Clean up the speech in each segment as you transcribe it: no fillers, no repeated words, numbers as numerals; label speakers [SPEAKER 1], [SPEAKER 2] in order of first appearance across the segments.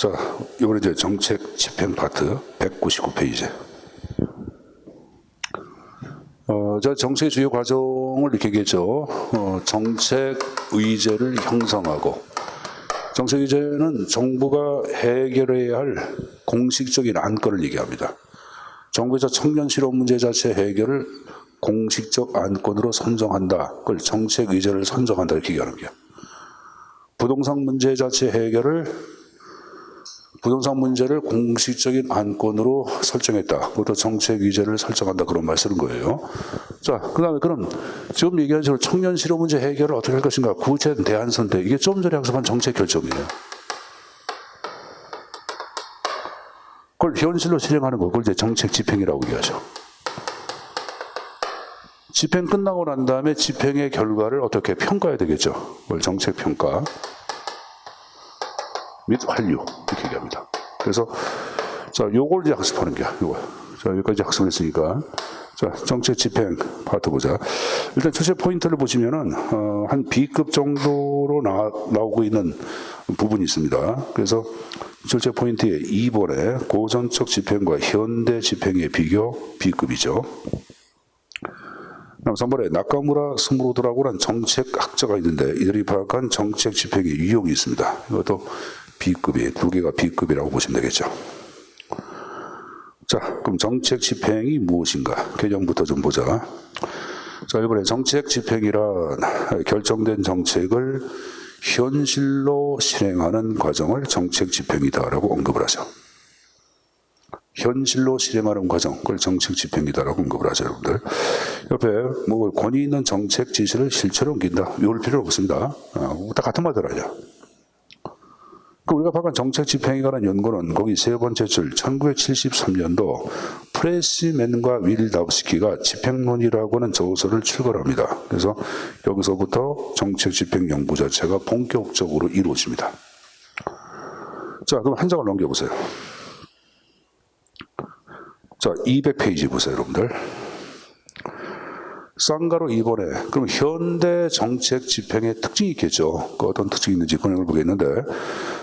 [SPEAKER 1] 자, 이번에 이제 정책 집행 파트 199페이지. 자, 정책의 주요 과정을 이렇게 얘기했죠. 정책 의제를 형성하고, 정책 의제는 정부가 해결해야 할 공식적인 안건을 얘기합니다. 정부에서 청년 실업 문제 자체 해결을 공식적 안건으로 선정한다. 그걸 정책 의제를 선정한다 이렇게 얘기하는 거예요. 부동산 문제 자체 해결을 부동산 문제를 공식적인 안건으로 설정했다. 그것도 정책 의제를 설정한다. 그런 말 쓰는 거예요. 자, 그 다음에 그럼 지금 얘기한 식으로 청년 실업 문제 해결을 어떻게 할 것인가. 구체된 대안 선택. 이게 좀 전에 학습한 정책 결정이에요. 그걸 현실로 실행하는 거. 그걸 이제 정책 집행이라고 얘기하죠. 집행 끝나고 난 다음에 집행의 결과를 어떻게 평가해야 되겠죠. 그걸 정책 평가 및 완료 이렇게 얘기합니다. 그래서 자, 요걸 이제 학습하는 게야. 요거. 자, 여기까지 학습을 했으니까 자, 정책 집행 파트 보자. 일단 첫째 포인트를 보시면은 한 B급 정도로 나오고 있는 부분이 있습니다. 그래서 첫째 포인트에 2번에 고전적 집행과 현대 집행의 비교 B급이죠. 3번에 나카무라 스무로드라고는 정책학자가 있는데 이들이 파악한 정책 집행의 유형이 있습니다. 이것도 B급이, 두 개가 B급이라고 보시면 되겠죠. 자, 그럼 정책 집행이 무엇인가? 개념부터 좀 보자. 자, 이번에 정책 집행이란 결정된 정책을 현실로 실행하는 과정을 정책 집행이다라고 언급을 하죠. 현실로 실행하는 과정, 그걸 정책 집행이다라고 언급을 하죠, 여러분들. 옆에 뭐 권위 있는 정책 지시를 실체로 옮긴다. 이럴 필요는 없습니다. 다 같은 말들 아니야. 그 우리가 방금 정책 집행에 관한 연구는 거기 세 번째 줄 1973년도 프레시맨과 윌다우스키가 집행론이라고 하는 저서를 출간합니다. 그래서 여기서부터 정책 집행 연구 자체가 본격적으로 이루어집니다. 자, 그럼 한 장을 넘겨보세요. 자, 200페이지 보세요, 여러분들. 쌍가로 2번에 그럼 현대 정책 집행의 특징이 있겠죠. 그 어떤 특징이 있는지 그 내용을 보겠는데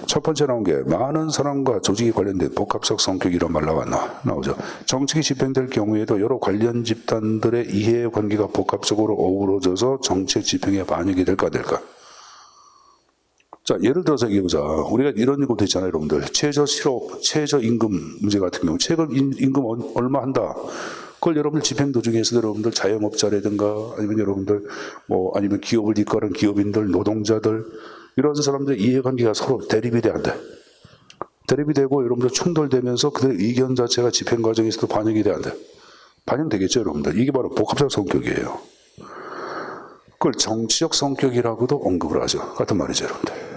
[SPEAKER 1] 첫 번째 나온 게 많은 사람과 조직이 관련된 복합적 성격이란 말 나오죠. 정책이 집행될 경우에도 여러 관련 집단들의 이해관계가 복합적으로 어우러져서 정책 집행에 반영이 될까. 자, 예를 들어서 얘기해보자. 우리가 이런 것도 있잖아요, 여러분들. 최저임금 문제 같은 경우 최저임금 얼마 한다. 그걸 여러분들 집행 도중에서 여러분들 자영업자라든가 아니면 여러분들 아니면 기업을 이끌는 기업인들, 노동자들 이런 사람들의 이해관계가 서로 대립이 돼야 돼. 대립이 되고 여러분들 충돌되면서 그들의 의견 자체가 집행 과정에서도 반영이 돼야 돼. 반영되겠죠, 여러분들. 이게 바로 복합적 성격이에요. 그걸 정치적 성격이라고도 언급을 하죠. 같은 말이죠, 여러분들.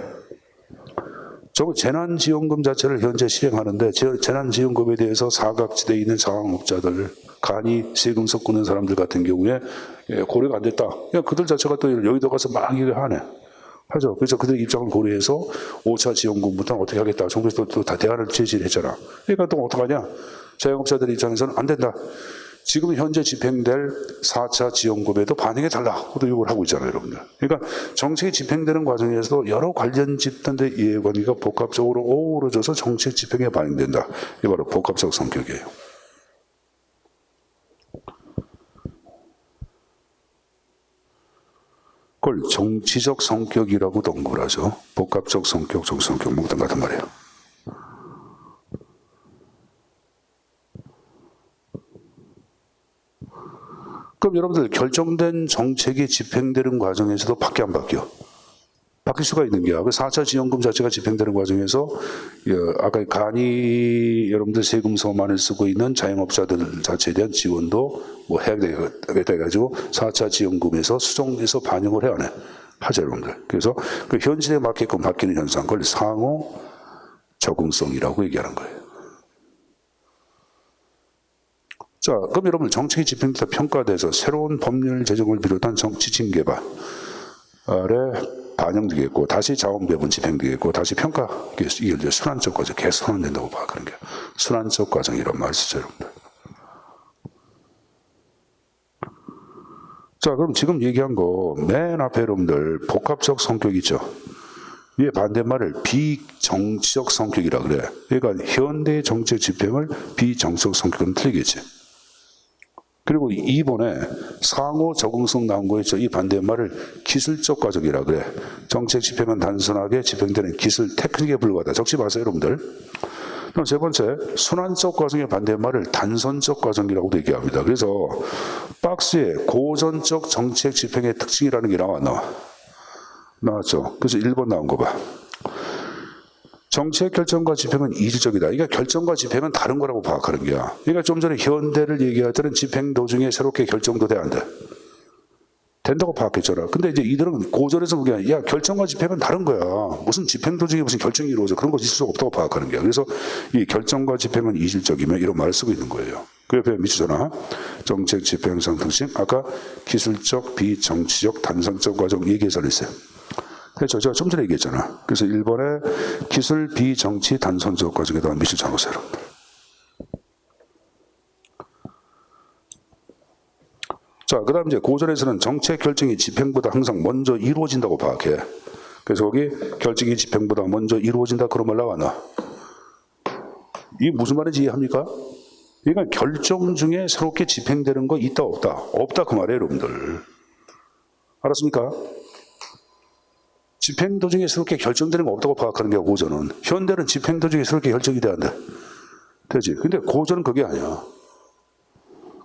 [SPEAKER 1] 재난지원금 자체를 현재 시행하는데 재난지원금에 대해서 사각지대에 있는 자영업자들, 간이 세금 섞는 사람들 같은 경우에 고려가 안 됐다. 그들 자체가 또 여의도 가서 막 얘기하네. 하죠. 그래서 그들 입장을 고려해서 5차 지원금부터 어떻게 하겠다. 정부에서 또 다 대안을 제시를 했잖아. 그러니까 또 어떡하냐. 자영업자들 입장에서는 안 된다. 지금 현재 집행될 4차 지원금에도 반영해달라. 그것도 요구를 하고 있잖아요, 여러분들. 그러니까 정책이 집행되는 과정에서도 여러 관련 집단들의 이해관계가 복합적으로 어우러져서 정책 집행에 반영된다. 이게 바로 복합적 성격이에요. 그걸 정치적 성격이라고도 언급을 하죠. 복합적 성격, 정치 성격, 모두 같은 말이에요. 그럼 여러분들 결정된 정책이 집행되는 과정에서도 밖에 안 바뀌어. 바뀔 수가 있는 게야. 4차 지원금 자체가 집행되는 과정에서 아까 간이 여러분들 세금 소만을 쓰고 있는 자영업자들 자체에 대한 지원도 해야 되겠다 해가지고 4차 지원금에서 수정해서 반영을 해야 하네. 하죠, 여러분들. 그래서 그 현실에 맞게끔 바뀌는 현상, 그걸 상호 적응성이라고 얘기하는 거예요. 자, 그럼 여러분 정책이 집행돼서 평가돼서 새로운 법률 제정을 비롯한 지침 개발에 반영되겠고 다시 자원 배분 집행되겠고 다시 평가 이게 이제 순환적 과정 계속 순환된다고 봐. 그런 게 순환적 과정이란 말 쓰죠, 여러분들. 자, 그럼 지금 얘기한 거 맨 앞에 여러분들 복합적 성격 있죠. 위에 반대말을 비정치적 성격이라 그래. 그러니까 현대의 정책 집행을 비정치적 성격은 틀리겠지. 그리고 2번에 상호 적응성 나온 거 있죠. 이 반대말을 기술적 과정이라 그래. 정책 집행은 단순하게 집행되는 기술 테크닉에 불과하다. 적지 마세요, 여러분들. 그럼 세 번째, 순환적 과정의 반대말을 단선적 과정이라고도 얘기합니다. 그래서 박스에 고전적 정책 집행의 특징이라는 게 나왔죠. 그래서 1번 나온 거 봐. 정책 결정과 집행은 이질적이다. 그러니까 결정과 집행은 다른 거라고 파악하는 거야. 그러니까 좀 전에 현대를 얘기할 때는 집행 도중에 새롭게 결정도 돼야 안 돼. 된다고 파악했잖아. 근데 이제 이들은 고전에서 보기에는 야, 결정과 집행은 다른 거야. 무슨 집행 도중에 무슨 결정이 이루어져. 그런 것이 있을 수가 없다고 파악하는 거야. 그래서 이 결정과 집행은 이질적이면 이런 말을 쓰고 있는 거예요. 그 옆에 미치잖아. 정책 집행상 특징. 아까 기술적, 비정치적, 단선적 과정 얘기해서 했어요. 그렇죠. 제가 좀 전에 얘기했잖아. 그래서 1번에 기술, 비정치, 단선적 과정에다가 밑줄 잡으세요, 여러분들. 자, 그 다음 이제 고전에서는 정책 결정이 집행보다 항상 먼저 이루어진다고 파악해. 그래서 거기 결정이 집행보다 먼저 이루어진다 그런 말 나왔나? 이게 무슨 말인지 이해합니까? 그러니까 결정 중에 새롭게 집행되는 거 있다 없다? 없다 그 말이에요, 여러분들. 알았습니까? 집행 도중에 새롭게 결정되는 거 없다고 파악하는 게 고전은. 현대는 집행 도중에 새롭게 결정이 돼야 안 돼. 되지? 근데 고전은 그게 아니야.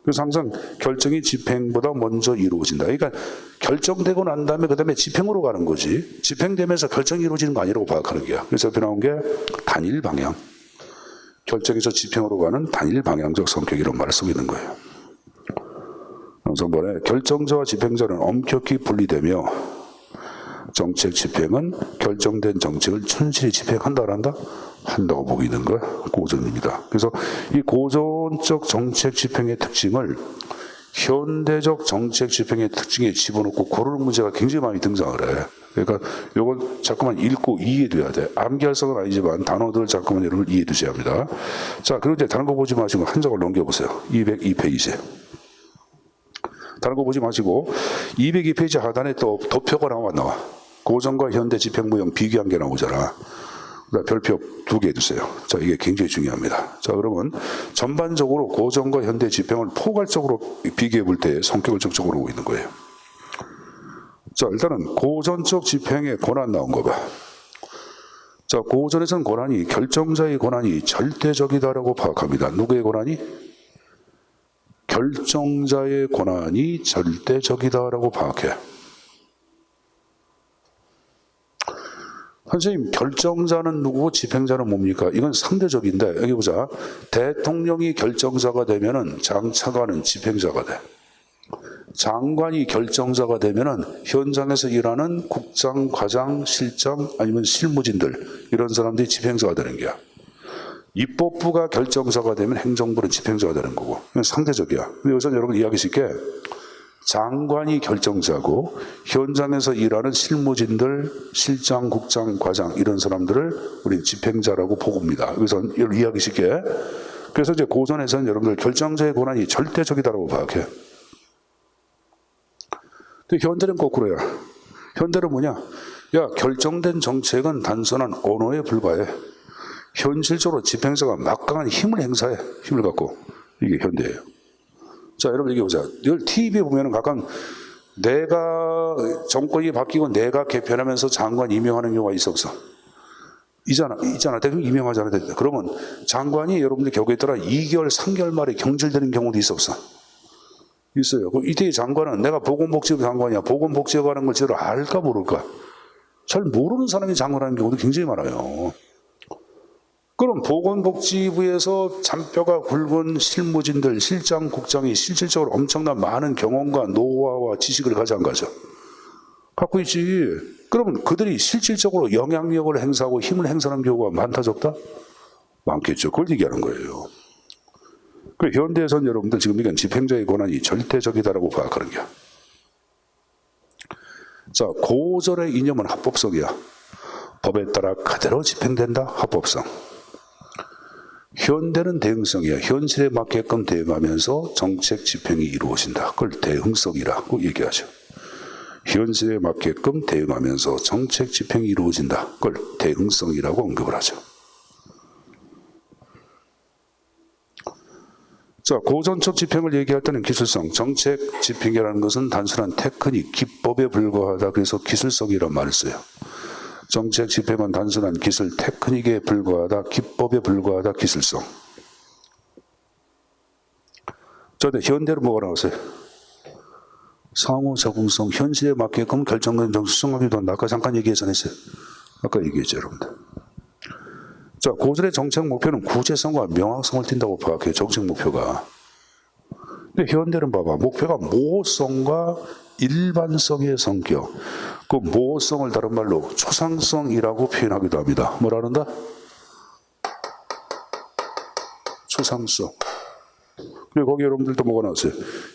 [SPEAKER 1] 그래서 항상 결정이 집행보다 먼저 이루어진다. 그러니까 결정되고 난 다음에 그 다음에 집행으로 가는 거지. 집행되면서 결정이 이루어지는 거 아니라고 파악하는 거야. 그래서 옆에 나온 게 단일 방향. 결정에서 집행으로 가는 단일 방향적 성격 이런 말을 쓰고 있는 거예요. 영성번에 결정자와 집행자는 엄격히 분리되며 정책 집행은 결정된 정책을 충실히 집행한다 안 한다? 한다고 보고 있는 거 고전입니다. 그래서 이 고전적 정책 집행의 특징을 현대적 정책 집행의 특징에 집어넣고 고르는 문제가 굉장히 많이 등장을 해. 그러니까 이건 자꾸만 읽고 이해돼야 돼. 암기할성은 아니지만 단어들을 자꾸만 여러분 이해해 두셔야 합니다. 자, 그리고 이제 다른 거 보지 마시고 한 장을 넘겨보세요. 202페이지. 다른 거 보지 마시고 202페이지 하단에 또 도표가 나와. 고전과 현대 집행무형 비교한 게 나오잖아. 별표 2개 해주세요. 자, 이게 굉장히 중요합니다. 자, 그러면 전반적으로 고전과 현대 집행을 포괄적으로 비교해 볼 때 성격을 적적으로 오고 있는 거예요. 자, 일단은 고전적 집행의 권한 나온 거 봐. 자, 고전에서는 권한이 결정자의 권한이 절대적이다라고 파악합니다. 누구의 권한이? 결정자의 권한이 절대적이다라고 파악해. 선생님, 결정자는 누구고 집행자는 뭡니까? 이건 상대적인데 여기 보자. 대통령이 결정자가 되면은 장차관은 집행자가 돼. 장관이 결정자가 되면은 현장에서 일하는 국장, 과장, 실장 아니면 실무진들 이런 사람들이 집행자가 되는 거야. 입법부가 결정자가 되면 행정부는 집행자가 되는 거고. 이건 상대적이야. 근데 여기서 여러분 이해하기 쉽게 장관이 결정자고 현장에서 일하는 실무진들, 실장, 국장, 과장 이런 사람들을 우리 집행자라고 보고입니다. 여기서 이해하기 쉽게. 그래서 이제 고전에서는 여러분들 결정자의 권한이 절대적이다라고 파악해. 근데 현대는 거꾸로야. 현대는 뭐냐? 야, 결정된 정책은 단순한 언어에 불과해. 현실적으로 집행자가 막강한 힘을 행사해. 힘을 갖고. 이게 현대예요. 자, 여러분 여기 보자. 늘 TV에 보면은 가끔 내가 정권이 바뀌고 내가 개편하면서 장관 임명하는 경우가 있어. 있잖아. 대통령 임명하잖아. 그러면 장관이 여러분들 경우에 따라 2개월, 3개월 만에 경질되는 경우도 있어. 있어요. 이때의 장관은 내가 보건복지부 장관이야. 보건복지부가 하는 걸 제대로 알까 모를까? 잘 모르는 사람이 장관하는 경우도 굉장히 많아요. 그럼 보건복지부에서 잔뼈가 굵은 실무진들, 실장, 국장이 실질적으로 엄청난 많은 경험과 노하우와 지식을 가져간 거죠. 갖고 있지. 그러면 그들이 실질적으로 영향력을 행사하고 힘을 행사하는 경우가 많다 적다? 많겠죠. 그걸 얘기하는 거예요. 그 현대에서는 여러분들 지금 이건 집행자의 권한이 절대적이다라고 파악하는 거야. 자, 고전의 이념은 합법성이야. 법에 따라 그대로 집행된다. 합법성. 현대는 대응성이야. 현실에 맞게끔 대응하면서 정책 집행이 이루어진다. 그걸 대응성이라고 얘기하죠. 현실에 맞게끔 대응하면서 정책 집행이 이루어진다. 그걸 대응성이라고 언급을 하죠. 자, 고전적 집행을 얘기할 때는 기술성, 정책 집행이라는 것은 단순한 테크닉, 기법에 불과하다. 그래서 기술성이란 말을 써요. 정책 집행은 단순한 기술, 테크닉에 불과하다, 기법에 불과하다, 기술성. 자, 근데 현대로 뭐가 나왔어요? 상호 적응성, 현실에 맞게끔 결정된 정수성하기도 한다. 아까 잠깐 얘기했잖아요. 아까 얘기했죠, 여러분들. 자, 고전의 정책 목표는 구체성과 명확성을 띈다고 파악해요. 정책 목표가. 근데 현대는 봐봐. 목표가 모호성과 일반성의 성격. 그 모호성을 다른 말로 초상성이라고 표현하기도 합니다. 뭐라는다? 초상성. 그리고 거기 여러분들도 뭐가 나왔어요?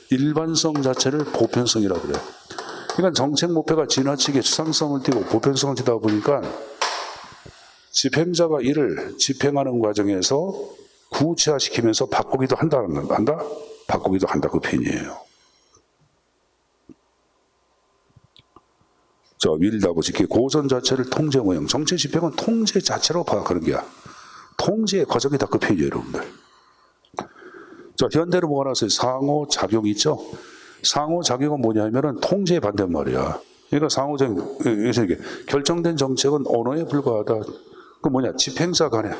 [SPEAKER 1] 일반성 자체를 보편성이라고 그래요. 그러니까 정책 목표가 지나치게 초상성을 띠고 보편성을 띠다 보니까 집행자가 이를 집행하는 과정에서 구체화시키면서 바꾸기도 한다? 바꾸기도 한다. 그 표현이에요. 자, 윌다보스키 고전 자체를 통제 모형. 정책 집행은 통제 자체로 파악하는 게야. 통제의 과정이다. 그 표현이에요, 여러분들. 자, 현대로 뭐가 나왔어요? 상호작용 있죠? 상호작용은 뭐냐면은 통제의 반대말이야. 그러니까 상호작용, 그래서 이게 결정된 정책은 언어에 불과하다. 그 뭐냐? 집행자 간에.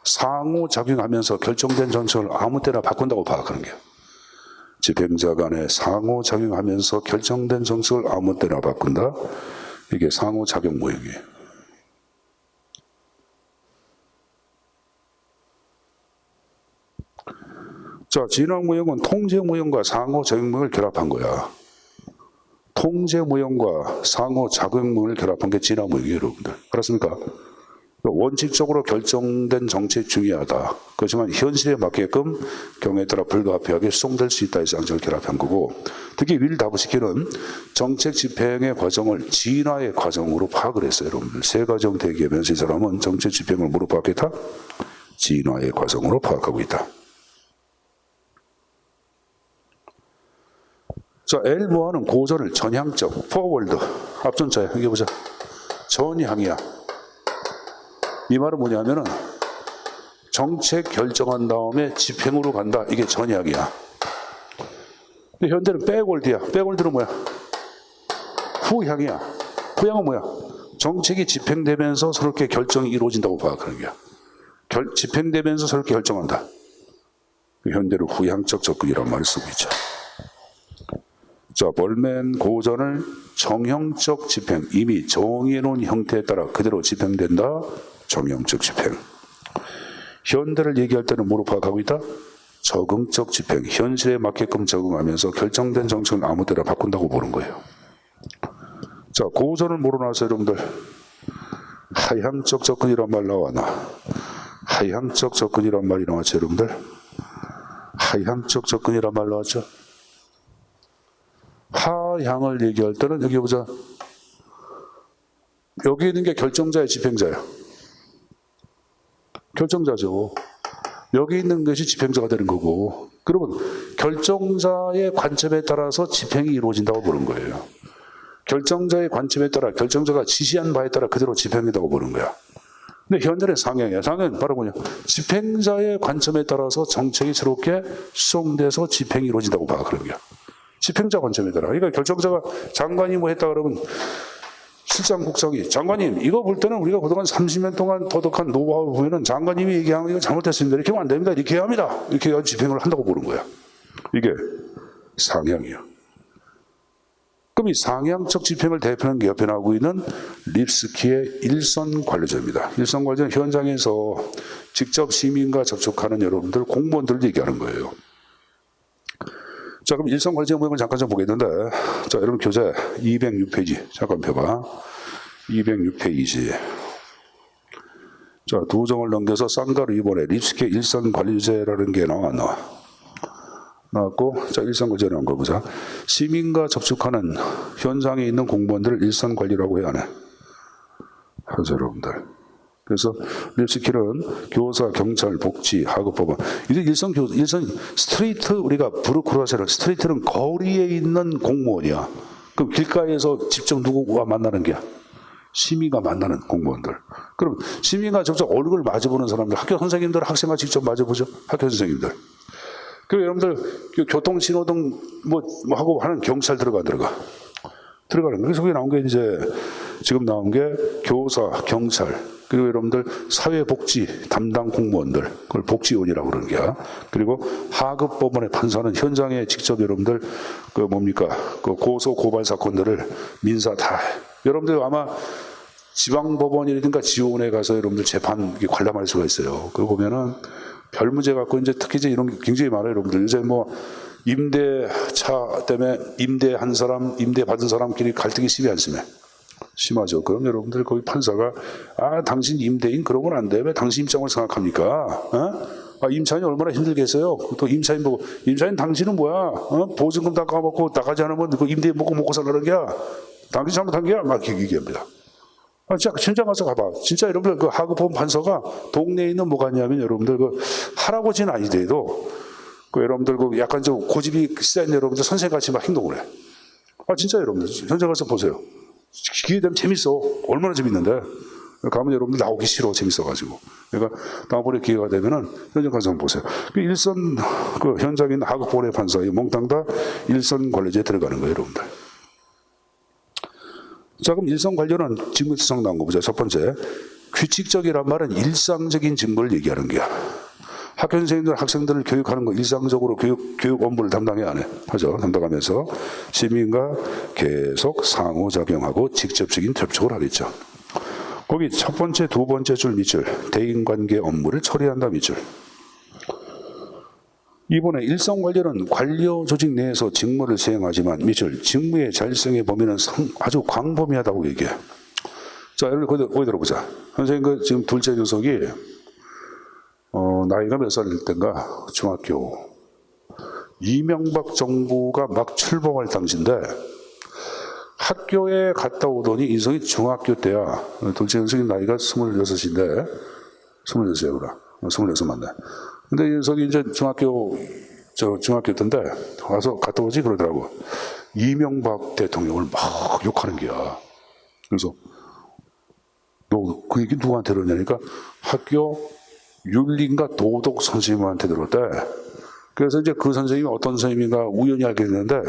[SPEAKER 1] 상호작용하면서 결정된 정책을 아무 때나 바꾼다고 파악하는 거예요. 집행자 간에 상호작용하면서 결정된 정책을 아무 때나 바꾼다. 이게 상호작용 모형이에요. 자, 진화 모형은 통제 모형과 상호작용 모형을 결합한 거야. 통제 모형과 상호작용 모형을 결합한 게 진화 모형이에요, 여러분들. 알았습니까? 원칙적으로 결정된 정책이 중요하다. 그렇지만 현실에 맞게끔 경우에 따라 불가피하게 수정될 수 있다 해서 양적을 결합한 거고, 특히 윌다보스키는 정책 집행의 과정을 진화의 과정으로 파악을 했어요. 여러분들. 세 과정 대기하면서 이 사람은 정책 집행을 뭐로 파악했다? 진화의 과정으로 파악하고 있다. 자, 엘모아는 고전을 전향적, 포워드, 앞전자야. 여기 보자. 전향이야. 이 말은 뭐냐면은 정책 결정한 다음에 집행으로 간다. 이게 전향이야. 근데 현대는 백월드야. 백월드는 뭐야? 후향이야. 후향은 뭐야? 정책이 집행되면서 서럽게 결정이 이루어진다고 파악하는 거야. 집행되면서 서럽게 결정한다. 현대는 후향적 접근이라는 말을 쓰고 있죠. 자, 벌맨 고전을 정형적 집행, 이미 정의해놓은 형태에 따라 그대로 집행된다. 정형적 집행. 현대를 얘기할 때는 뭐로 파악하고 있다? 적응적 집행. 현실에 맞게끔 적응하면서 결정된 정책을 아무 때나 바꾼다고 보는 거예요. 자, 고전을 뭐로 나왔어요, 여러분들? 하향적 접근이란 말 나왔나? 하향적 접근이란 말이 나왔죠, 여러분들? 하향적 접근이란 말 나왔죠? 하향을 얘기할 때는 여기 보자. 여기 있는 게 결정자의 집행자예요. 결정자죠. 여기 있는 것이 집행자가 되는 거고, 그러면 결정자의 관점에 따라서 집행이 이루어진다고 보는 거예요. 결정자의 관점에 따라 결정자가 지시한 바에 따라 그대로 집행된다고 보는 거야. 근데 현대는 상향이야. 상향은 바로 뭐냐? 집행자의 관점에 따라서 정책이 새롭게 수정돼서 집행이 이루어진다고 파악하는 거야. 집행자 관점에 따라. 그러니까 결정자가 장관이 뭐 했다 그러면 실장 국장이 장관님 이거 볼 때는 우리가 그동안 30년 동안 도덕한 노하우 보면은 장관님이 얘기하면 이거 잘못됐습니다. 이렇게 하면 안 됩니다. 이렇게 해야 합니다. 이렇게 해야 집행을 한다고 보는 거야. 이게 상향이야. 그럼 이 상향적 집행을 대표하는 게 옆에 나오고 있는 립스키의 일선 관리자입니다. 일선 관리자는 현장에서 직접 시민과 접촉하는 여러분들 공무원들을 얘기하는 거예요. 자, 그럼 일선 관리자 모형을 잠깐 좀 보겠는데, 자, 여러분 교재 206페이지 잠깐 펴봐. 206페이지. 자, 두 정을 넘겨서 쌍가루 2번에 립스키의 일선 관리제라는 게 나왔고, 자, 일선 관리제 나온 거 보자. 시민과 접촉하는 현장에 있는 공무원들을 일선 관리라고 해야 하네. 하죠, 여러분들. 그래서 립스킬은 교사, 경찰, 복지, 하급법원. 이제 일선 스트리트, 우리가 브루크라세를 스트리트는 거리에 있는 공무원이야. 그럼 길가에서 직접 누구와 만나는 게 시민과 만나는 공무원들. 그럼 시민과 직접 얼굴 마주보는 사람들, 학교 선생님들, 학생과 직접 마주보죠. 학교 선생님들. 그 여러분들 교통 신호등 뭐 하고 하는 경찰 들어가는 거예요. 그래서 거기 나온 게 이제 지금 나온 게 교사, 경찰, 그리고 여러분들 사회복지 담당 공무원들, 그걸 복지원이라고 그러는 게야. 그리고 하급법원의 판사는 현장에 직접 여러분들 그 뭡니까 그 고소 고발 사건들을 민사 다 여러분들 아마 지방법원이라든가 지원에 가서 여러분들 재판 관람할 수가 있어요. 그거 보면은 별 문제 갖고 이제 특히 이제 이런 게 굉장히 많아요, 여러분들. 요새 뭐 임대차 때문에 임대한 사람, 임대 받은 사람끼리 갈등이 심해 안 심해? 심하죠. 그럼 여러분들 거기 판사가 당신 임대인 그러면 안 돼. 왜 당신 입장을 생각합니까? 임차인이 얼마나 힘들겠어요. 또 임차인 보고 임차인 당신은 뭐야? 보증금 다 까먹고 나가지 않으면 그 임대 먹고 살라는 게야. 당신 잘못한 게야. 막 얘기합니다. 진짜 가서 가봐. 진짜 여러분들 그 하급법 판사가 동네에 있는 뭐가 있냐면 여러분들 그 할아버지는 아니더라도 그 여러분들 그 약간 좀 고집이 센 여러분들 선생같이 막 행동을 해. 진짜 여러분들 현장 가서 보세요. 기회 되면 재밌어. 얼마나 재밌는데. 가면 여러분들 나오기 싫어. 재밌어가지고. 그러니까 다음번에 기회가 되면은 현장 가서 한번 보세요. 그 일선 그 현장에 있는 하급법원의 판사 몽땅 다 일선 관리제에 들어가는 거예요, 여러분들. 자, 그럼 일선 관료는 직무특성 나온 거 보자. 첫 번째, 규칙적이란 말은 일상적인 직무를 얘기하는 거야. 학교 선생님들 학생들을 교육하는 거 일상적으로 교육 업무를 담당해야 안 해. 하죠. 담당하면서 시민과 계속 상호작용하고 직접적인 접촉을 하겠죠. 거기 첫 번째, 두 번째 줄 밑줄, 대인관계 업무를 처리한다 밑줄. 이번에 일선 관료는 관료 조직 내에서 직무를 수행하지만 밑줄, 직무의 잘수행의 범위는 아주 광범위하다고 얘기해. 자, 여러분 거기 들어보자. 선생님 그 지금 둘째 녀석이 나이가 몇 살일 때인가 중학교 이명박 정부가 막 출범할 당시인데 학교에 갔다 오더니 인성이 중학교 때야. 둘째 녀석이 나이가 26인데 26이구나. 26 맞네. 근데 이 녀석이 이제 중학교 때인데 와서 갔다 오지 그러더라고. 이명박 대통령을 막 욕하는 게야. 그래서 너 그 얘기 누구한테 들었냐니까 학교 윤리인가 도덕 선생님한테 들었대. 그래서 이제 그 선생님이 어떤 선생님인가 우연히 알게 됐는데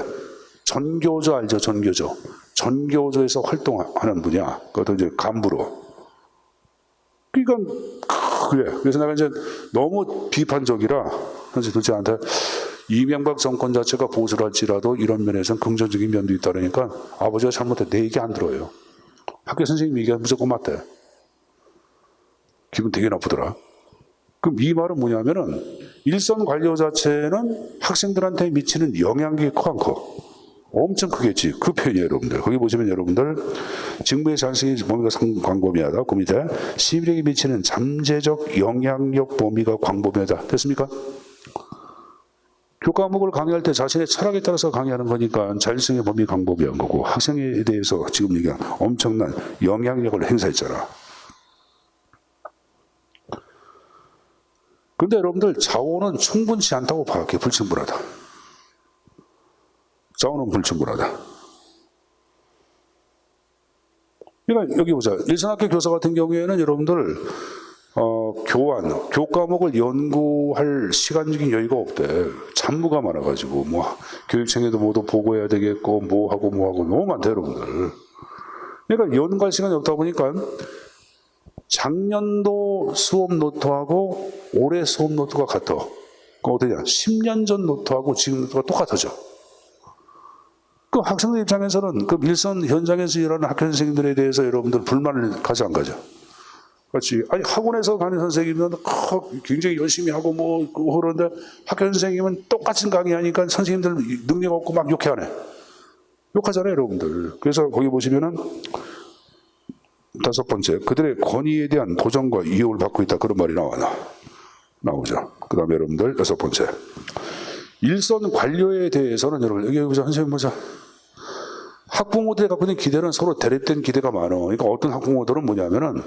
[SPEAKER 1] 전교조 알죠? 전교조. 전교조에서 활동하는 분이야. 그것도 이제 간부로. 그러니까 그래. 그래서 내가 이제 너무 비판적이라 사실 둘째한테 이명박 정권 자체가 보수를 할지라도 이런 면에서는 긍정적인 면도 있다 그러니까 아버지가 잘못해 내 얘기 안 들어요. 학교 선생님 얘기가 무조건 맞대. 기분 되게 나쁘더라. 그럼 이 말은 뭐냐면은 일선 관료 자체는 학생들한테 미치는 영향력이 커 안 커? 엄청 크겠지. 그 표현이에요, 여러분들. 거기 보시면 여러분들 직무의 잘수행의 범위가 광범위하다. 그 밑에 시민에게 미치는 잠재적 영향력 범위가 광범위하다. 됐습니까? 교과목을 강의할 때 자신의 철학에 따라서 강의하는 거니까 자율성의 범위 광범위한 거고 학생에 대해서 지금 얘기한 엄청난 영향력을 행사했잖아. 근데 여러분들 자원은 충분치 않다고 파악해. 불충분하다. 자원은 불충분하다. 그러니까 여기 보자. 일선학교 교사 같은 경우에는 여러분들 교과목을 연구할 시간적인 여유가 없대. 잡무가 많아가지고 뭐 교육청에도 모두 보고해야 되겠고 뭐하고 너무 많대 여러분들. 그러니까 연구할 시간이 없다 보니까 작년도 수업 노트하고 올해 수업 노트가 같아. 그 어떠냐? 10년 전 노트하고 지금 노트가 똑같아져. 그 학생들 입장에서는 그 일선 현장에서 일하는 학교 선생님들에 대해서 여러분들 불만을 가지 안 가죠? 그렇지. 아니 학원에서 가는 선생님은 굉장히 열심히 하고 뭐 그러는데 학교 선생님은 똑같은 강의하니까 선생님들 능력 없고 막 욕해하네. 욕하잖아요, 여러분들. 그래서 거기 보시면은 다섯 번째, 그들의 권위에 대한 도전과 위협을 받고 있다. 그런 말이 나오죠. 그 다음에 여러분들 여섯 번째, 일선 관료에 대해서는 여러분 여기 보자. 선생님 보자. 학부모들이 갖고 있는 기대는 서로 대립된 기대가 많아. 그러니까 어떤 학부모들은 뭐냐면은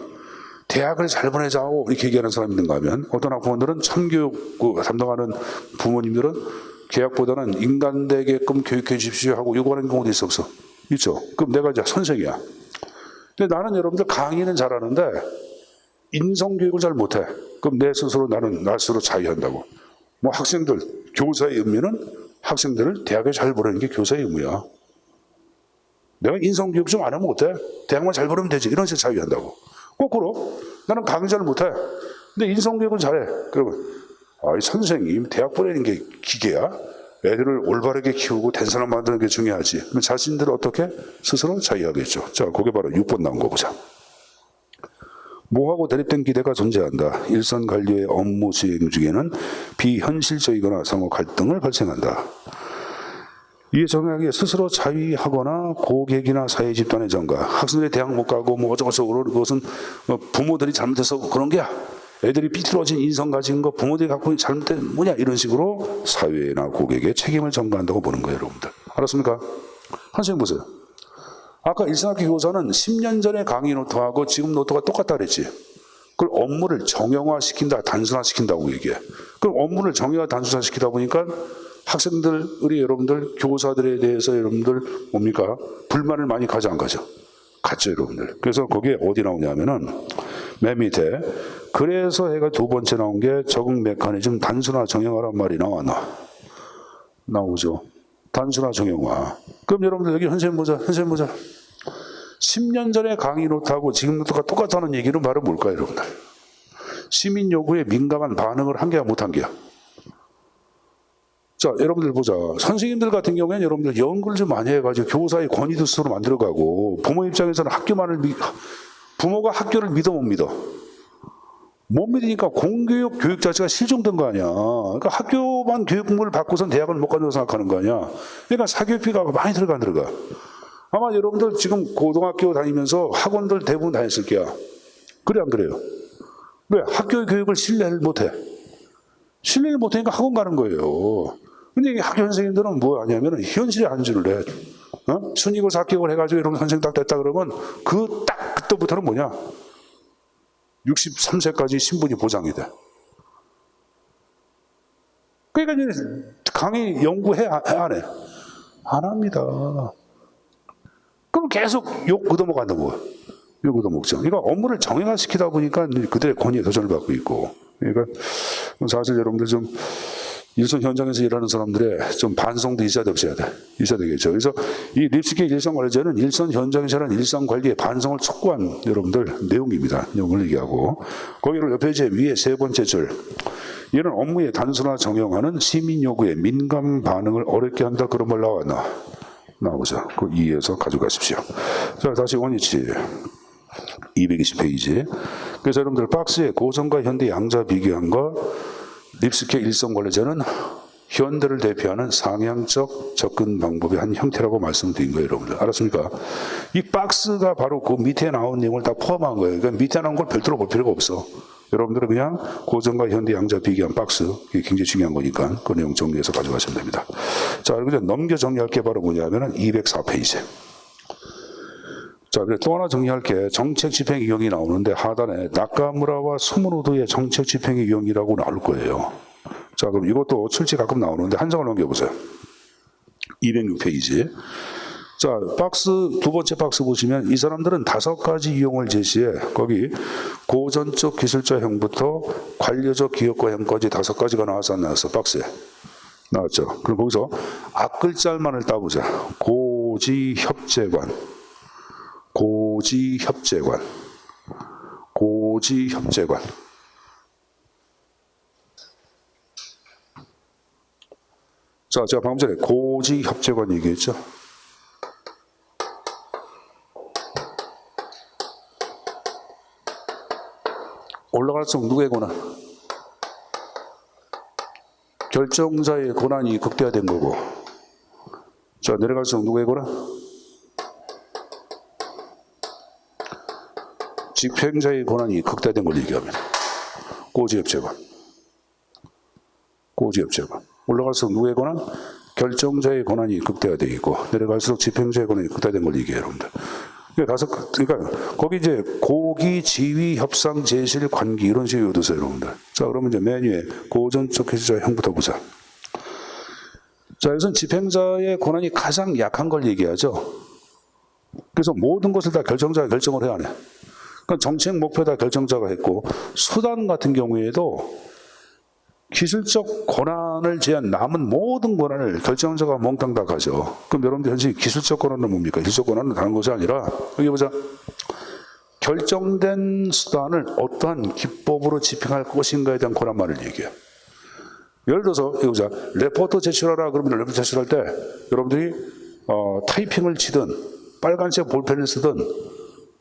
[SPEAKER 1] 대학을 잘 보내자고 이렇게 얘기하는 사람이 있는가 하면 어떤 학부모들은 참교육 담당하는 부모님들은 계약보다는 인간되게끔 교육해 주십시오 하고 요구하는 경우도 있어 없어? 있죠. 그럼 내가 이제 선생이야. 근데 나는 여러분들 강의는 잘하는데 인성교육을 잘 못해. 그럼 내 스스로 나는 나 스스로 자유한다고. 뭐 학생들, 교사의 의무는 학생들을 대학에 잘 보내는 게 교사의 의무야. 내가 인성교육 좀 안 하면 어때? 대학만 잘 보내면 되지. 이런 식으로 자유한다고. 거꾸로 나는 강의 잘 못해. 근데 인성교육은 잘해. 그러면 이 선생님 대학 보내는 게 기계야? 애들을 올바르게 키우고 된 사람 만드는 게 중요하지. 그럼 자신들을 어떻게? 스스로 자유하겠죠. 자, 그게 바로 6번 나온 거 보자. 모호하고 대립된 기대가 존재한다. 일선 관리의 업무 수행 중에는 비현실적이거나 상호 갈등을 발생한다. 이에 정하게 스스로 자위하거나 고객이나 사회 집단의 정가, 학생들이 대학 못 가고 뭐 어쩌고저쩌고 그것은 부모들이 잘못해서 그런 게야. 애들이 삐뚤어진 인성 가진 거 부모들이 갖고 있는 잘못된 뭐냐 이런 식으로 사회나 고객의 책임을 전가한다고 보는 거예요, 여러분들. 알았습니까? 선생님 보세요. 아까 일상학기 교사는 10년 전에 강의 노트하고 지금 노트가 똑같다 그랬지. 그걸 업무를 정형화시킨다, 단순화시킨다고 얘기해. 그럼 업무를 정형화, 단순화시키다 보니까 학생들, 우리 여러분들, 교사들에 대해서 여러분들 뭡니까? 불만을 많이 가져 안 가죠? 갔죠, 여러분들. 그래서 거기에 어디 나오냐면은 맨 밑에 그래서 해가 두 번째 나온 게 적응 메커니즘 단순화 정형화란 말이 나오죠. 단순화 정형화. 그럼 여러분들 여기 선생님 보자. 10년 전에 강의 노트하고 지금 노트가 똑같다는 얘기는 바로 뭘까요, 여러분들? 시민 요구에 민감한 반응을 한 개야, 못 한 개야? 자, 여러분들 보자. 선생님들 같은 경우에는 여러분들 연구를 좀 많이 해가지고 교사의 권위도 스스로 만들어가고 부모 입장에서는 부모가 학교를 믿어 못 믿어? 못 믿으니까 공교육 교육 자체가 실종된 거 아니야. 그러니까 학교만 교육 공부를 받고선 대학을 못 간다고 생각하는 거 아니야. 그러니까 사교육비가 많이 들어가. 아마 여러분들 지금 고등학교 다니면서 학원들 대부분 다녔을 거야. 그래 안 그래요? 왜? 학교 교육을 신뢰를 못해. 신뢰를 못하니까 학원 가는 거예요. 근데 이 학교 선생님들은 뭐 하냐면 현실에 안주를 해. 순위고 사격을 해가지고 이런 선생 딱 됐다 그러면 그때부터는 뭐냐? 63세까지 신분이 보장이 돼. 그러니까 이제 강의 연구해 안 해? 안 합니다. 그럼 계속 욕 얻어먹는다고. 욕 얻어먹죠. 그러니까 업무를 정형화시키다 보니까 그들의 권위에 도전을 받고 있고. 그러니까 사실 여러분들 좀 일선 현장에서 일하는 사람들의 좀 반성도 있어야 돼, 없어야 돼? 있어야 되겠죠. 그래서 이 립스케 일상관리제는 일선 현장에서 하는 일상관리의 반성을 촉구한 여러분들 내용입니다. 내용을 얘기하고. 거기를 옆에 이제 위에 세 번째 줄. 이는 업무의 단순화 정형화는 시민 요구에 민감 반응을 어렵게 한다. 그런 말 나오죠. 그 2에서 가져가십시오. 자, 다시 원위치. 220페이지. 그래서 여러분들 박스에 고전과 현대 양자 비교한 거 립스케 일성관리제는 현대를 대표하는 상향적 접근 방법의 한 형태라고 말씀드린 거예요, 여러분들. 알았습니까? 이 박스가 바로 그 밑에 나온 내용을 다 포함한 거예요. 그러니까 밑에 나온 걸 별도로 볼 필요가 없어. 여러분들은 그냥 고전과 현대 양자 비교한 박스, 이게 굉장히 중요한 거니까 그 내용 정리해서 가져가시면 됩니다. 자, 그리고 넘겨 정리할 게 바로 뭐냐면은 204페이지. 자, 그리고 또 하나 정리할 게 정책 집행 유형이 나오는데 하단에 나카무라와 스무노도의 정책 집행 유형이라고 나올 거예요. 자, 그럼 이것도 출제 가끔 나오는데 한 장을 넘겨보세요. 206페이지. 자, 두 번째 박스 보시면 이 사람들은 5가지 유형을 제시해 거기 고전적 기술자형부터 관료적 기업가형까지 5가지가 나와서 안 나왔어, 박스에. 나왔죠. 그럼 거기서 앞글자만을 따보자. 고지협재관. 자, 제가 방금 전에 고지협재관 얘기했죠. 올라갈수록 누구의 권한? 결정자의 권한이 극대화된 거고. 자, 내려갈수록 누구의 권한? 집행자의 권한이 극대화된 걸 얘기합니다. 고지협재관. 올라갈수록 누구의 권한? 결정자의 권한이 극대화되어 있고 내려갈수록 집행자의 권한이 극대화된 걸 얘기해요, 여러분들. 그러니까 거기 이제 고기, 지위, 협상, 제실, 관기 이런 식으로 외워두세요, 여러분들. 자, 그러면 이제 맨 위에 고전적 해주자 형부터 보자. 자, 여기서는 집행자의 권한이 가장 약한 걸 얘기하죠. 그래서 모든 것을 다 결정자가 결정을 해야 하네. 그러니까 정책 목표 다 결정자가 했고, 수단 같은 경우에도 기술적 권한을 제한 남은 모든 권한을 결정자가 몽땅 다 가져. 그럼 여러분들 현재 기술적 권한은 뭡니까? 기술적 권한은 다른 것이 아니라 여기 보자. 결정된 수단을 어떠한 기법으로 집행할 것인가에 대한 권한만을 얘기해요. 예를 들어서 여기 보자. 레포트 제출하라 그러면 레포트 제출할 때 여러분들이 타이핑을 치든 빨간색 볼펜을 쓰든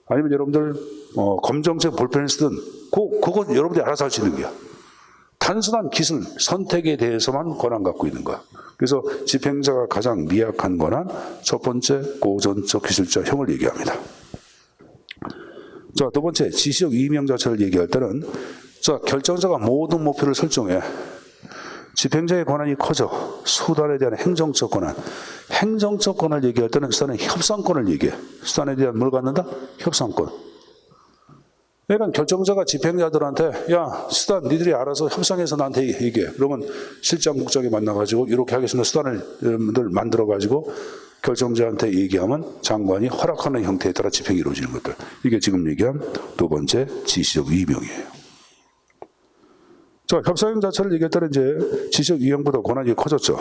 [SPEAKER 1] 아니면 여러분들 검정색 볼펜을 쓰든 그거 여러분들이 알아서 할 수 있는 거야. 단순한 기술, 선택에 대해서만 권한 갖고 있는 거야. 그래서 집행자가 가장 미약한 권한, 첫 번째 고전적 기술적 형을 얘기합니다. 자, 두 번째 지시적 이명 자체를 얘기할 때는 자, 결정자가 모든 목표를 설정해. 집행자의 권한이 커져. 수단에 대한 행정적 권한. 행정적 권한을 얘기할 때는 수단의 협상권을 얘기해. 수단에 대한 뭘 갖는다? 협상권. 그러니까 결정자가 집행자들한테 야, 수단 니들이 알아서 협상해서 나한테 얘기해. 그러면 실장 국장이 만나가지고 이렇게 하겠습니다. 수단을 여러분들 만들어가지고 결정자한테 얘기하면 장관이 허락하는 형태에 따라 집행이 이루어지는 것들. 이게 지금 얘기한 두 번째 지시적 이명이에요. 자, 협상형 자체를 얘기할 때는 이제 지시적 이명보다 권한이 커졌죠.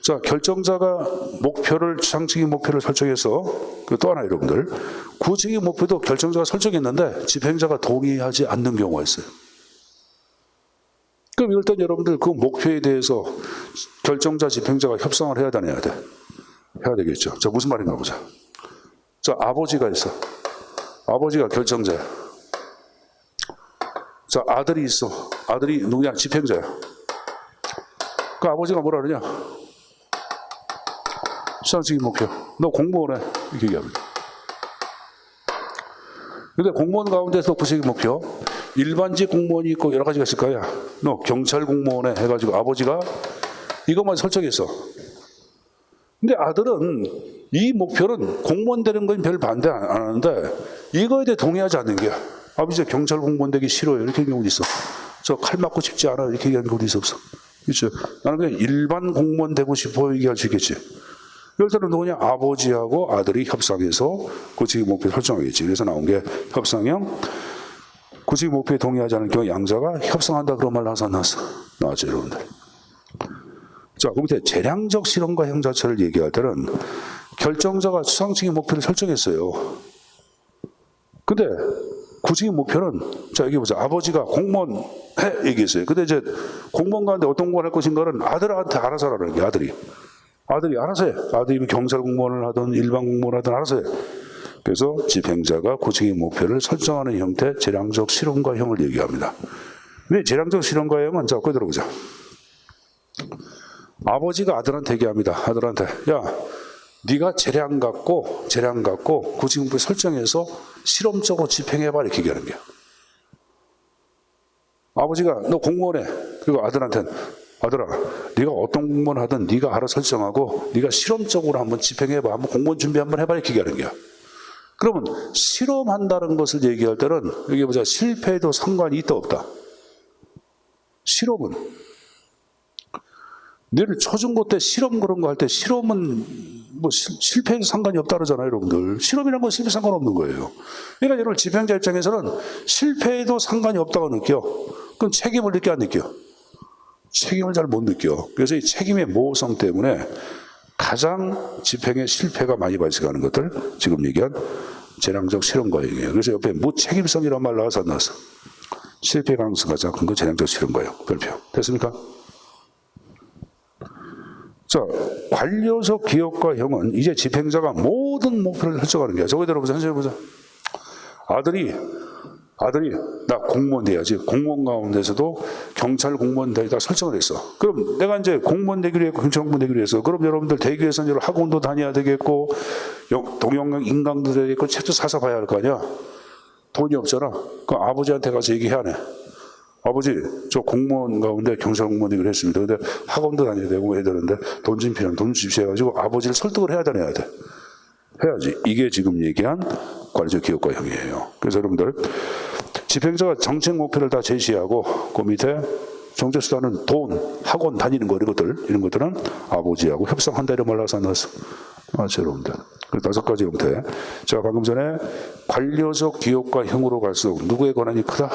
[SPEAKER 1] 자, 결정자가 목표를, 추상적인 목표를 설정해서, 또 하나 여러분들, 구체적인 목표도 결정자가 설정했는데 집행자가 동의하지 않는 경우가 있어요. 그럼 이럴 땐 여러분들 그 목표에 대해서 결정자, 집행자가 협상을 해야 되나 해야 돼? 해야 되겠죠. 자, 무슨 말인가 보자. 자, 아버지가 있어. 아버지가 결정자야. 자, 아들이 있어. 아들이 누구냐? 집행자야. 그 아버지가 뭐라 그러냐? 수상적인 목표. 너 공무원해. 이렇게 얘기합니다. 근데 공무원 가운데서 구체적인 목표. 일반직 공무원이 있고 여러 가지가 있을 거야. 너 경찰 공무원해. 해가지고 아버지가 이것만 설정했어. 근데 아들은 이 목표는 공무원 되는 건 별 반대 안 하는데 이거에 대해 동의하지 않는 게야. 아버지 경찰 공무원 되기 싫어요. 이렇게 하는 경우도 있어. 저 칼 맞고 싶지 않아. 이렇게 얘기하는 경우도 있어. 그렇죠? 나는 그냥 일반 공무원 되고 싶어 얘기할 수 있겠지. 이럴 때는 누구냐? 아버지하고 아들이 협상해서 구체적 목표 설정하겠지. 그래서 나온 게 협상형. 구체적 목표에 동의하지 않을 경우 양자가 협상한다 그런 말 나왔어 안 나왔어? 나왔죠 여러분들. 자, 그 밑에 재량적 실험과 형 자체를 얘기할 때는 결정자가 추상적인 목표를 설정했어요. 근데 구체적인 목표는 자 여기 보자. 아버지가 공무원 해 얘기했어요. 근데 이제 공무원 가는데 어떤 공무원 할 것인가는 아들한테 알아서 하라는 게 아들이 알아서 해. 아들이 경찰 공무원을 하든 일반 공무원을 하든 알아서 해. 그래서 집행자가 구체적인 목표를 설정하는 형태 재량적 실험과 형을 얘기합니다. 근데 재량적 실험과 형은 자, 거기 들어보자. 아버지가 아들한테 얘기합니다. 아들한테 야, 네가 재량 갖고 구체적 목표 설정해서 실험적으로 집행해봐 이렇게 얘기하는 거야. 아버지가 너 공무원해. 그리고 아들한테는 아들아, 네가 어떤 공무원 하든 네가 알아서 설정하고 네가 실험적으로 한번 집행해봐. 한번 공무원 준비 한번 해봐 이렇게 얘기하는 거야. 그러면 실험한다는 것을 얘기할 때는 여기 보자. 실패에도 상관이 있다 없다. 실험은 늘 초중고 때 실험 그런 거 할 때 실험은 뭐 실패에도 상관이 없다 그러잖아요 여러분들. 실험이란 건 실패 상관없는 거예요. 그러니까 여러분 집행자 입장에서는 실패에도 상관이 없다고 느껴. 그럼 책임을 느껴 안 느껴? 책임을 잘 못 느껴. 그래서 이 책임의 모호성 때문에 가장 집행의 실패가 많이 발생하는 것들 지금 얘기한 재량적 실험과형이에요. 그래서 옆에 무책임성이라는 말 나와서 안 나왔어. 실패 가능성 가장 큰 건 재량적 실험과형. 별표. 됐습니까? 자, 관료적 기업과형은 이제 집행자가 모든 목표를 설정하는 거야. 저거 들어보자. 선생님 보자. 아들이 나 공무원 돼야지. 공무원 가운데서도 경찰 공무원 되다 설정을 했어. 그럼 내가 이제 공무원 되기로 했고 경찰 공무원 되기로 했어. 그럼 여러분들 대기에서는 학원도 다녀야 되겠고 동영상 인강도 돼야 되겠고 책도 사서 봐야 할 거 아니야. 돈이 없잖아. 그럼 아버지한테 가서 얘기해야 하네. 아버지 저 공무원 가운데 경찰 공무원 되기로 했습니다. 근데 학원도 다녀야 되고 해야 되는데 돈 좀 필요한 돈 주십시오 해가지고 아버지를 설득을 해야 되나 해야 돼. 해야지. 이게 지금 얘기한 관리적 기업가형이에요. 그래서 여러분들 집행자가 정책 목표를 다 제시하고 그 밑에 정책수단은 돈, 학원 다니는 거 이런 것들은 아버지하고 협상한다 이런 말 나서 넣었어. 맞죠, 여러분들. 그 5가지 형태. 제가 방금 전에 관료적 기업가형으로 갈수록 누구의 권한이 크다?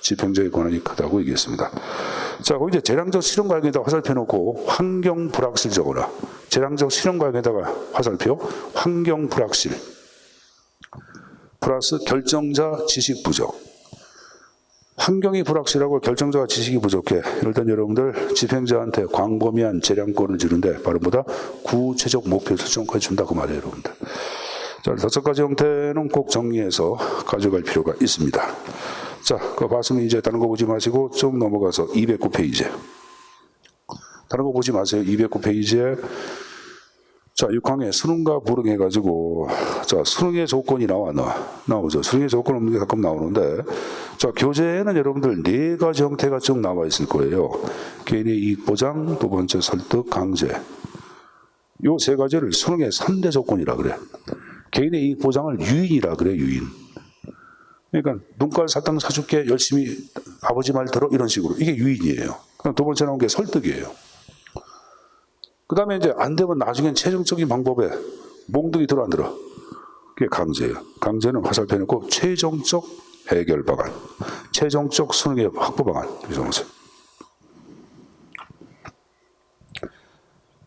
[SPEAKER 1] 집행자의 권한이 크다고 얘기했습니다. 자, 거기 이제 재량적 실현 과정에다 화살표 놓고 환경 불확실 적어라. 재량적 실현 과정에다가 화살표 환경 불확실 플러스 결정자 지식 부족. 환경이 불확실하고 결정자가 지식이 부족해. 일단 여러분들 집행자한테 광범위한 재량권을 주는데 바로보다 구체적 목표 설정까지 준다 그 말이에요, 여러분들. 자, 5가지 형태는 꼭 정리해서 가져갈 필요가 있습니다. 자, 그거 봤으면 이제 다른 거 보지 마시고 좀 넘어가서 209페이지. 다른 거 보지 마세요. 209페이지에 자, 6항에 수능과 불응해가지고 자, 수능의 조건이 나오죠. 수능의 조건 없는 게 가끔 나오는데 자, 교재에는 여러분들 4가지 형태가 쭉 나와 있을 거예요. 개인의 이익 보장, 두 번째 설득, 강제. 요 3가지를 수능의 3대 조건이라 그래. 개인의 이익 보장을 유인이라 그래, 유인. 그러니까 눈깔 사탕 사줄게 열심히 아버지 말 들어 이런 식으로 이게 유인이에요. 그럼 두 번째 나온 게 설득이에요. 그 다음에 이제 안 되면 나중엔 최종적인 방법에 몽둥이 들어 안 들어. 그게 강제예요. 강제는 화살표 놓고 최종적 해결 방안, 최종적 수능의 확보 방안.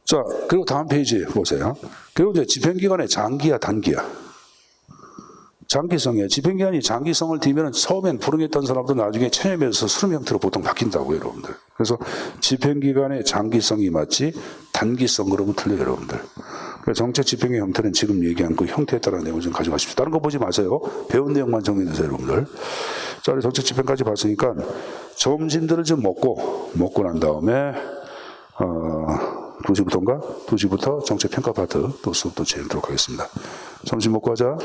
[SPEAKER 1] 자, 그리고 다음 페이지 보세요. 그리고 이제 집행기간의 장기야, 단기야. 장기성이에요. 집행기간이 장기성을 띠면 처음엔 불응했던 사람도 나중에 체념해서 수능 형태로 보통 바뀐다고요, 여러분들. 그래서 집행기간의 장기성이 맞지 단기성 그러면 틀려요, 여러분들. 그래서 정책 집행의 형태는 지금 얘기한 그 형태에 따른 내용을 좀 가져가십시오. 다른 거 보지 마세요. 배운 내용만 정리해주세요, 여러분들. 자, 우리 정책 집행까지 봤으니까 점심들을 좀 먹고 난 다음에 2시부터인가? 2시부터 정책 평가 파트 또 수업도 진행하도록 하겠습니다. 점심 먹고 하자.